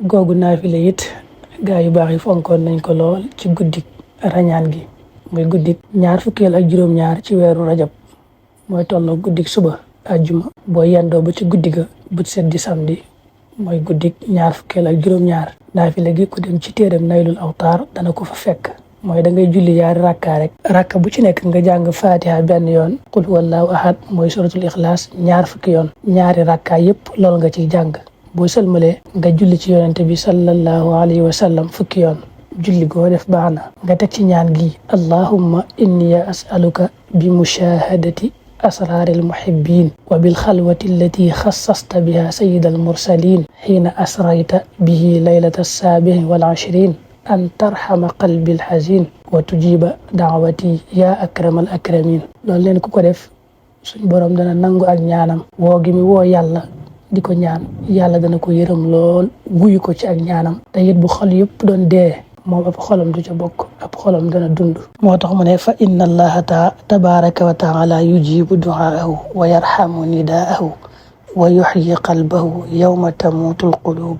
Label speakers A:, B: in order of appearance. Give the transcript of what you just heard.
A: googu naafila it gaa yu baax yi fonkoon nañ ko lool ci guddik rañaan gi muy guddik ñaar fukkeel ak juróom-ñaar ci weeru rajab mooy tolloo guddik suba àjjuma boo yendoo ba ci guddi ga but set di samedi mooy guddik ñaar fukkeel ak juróom-ñaar naafila gi ku dem ci téeram naylul awtaar dana ko fa fekk mooy da ngay julli yaari rakka rek rakka bu ci nekk nga jàng fatiha benn yoon qul huwallahu ahad mooy suratul ixlaas ñaar fukki yoon ñaari rakka yépp lool nga ciy jàng boo sëlmalee nga julli ci yonente bi sallallahu alayhi wa sallam fukki yoon julli goo def baax na nga teg ci ñaan gi allahumma inni as'aluka bi mushahadati أسرار المحبين وبالخلوة التي خصصت بها سيد المرسلين حين أسريت به ليلة 27 أن ترحم قلبي الحزين وتجيب دعوتي يا أكرم الأكرمين loolu leen ku ko def suñ borom dana nangu ak ñaanam woo gi mi woo yàlla di ko ñaan yàlla dana ko yërëm lool wuyu ko ci ak ñaanam te it bu xol yëpp doon dee moom ab xolam du ca bokk ab xolam dana dund moo tax mu ne fa inna allaha tabaraka wa taala yujibu duaahu wa yarhamu nidaahu wa yuxyi qalbahu yawma tamuutu alqulub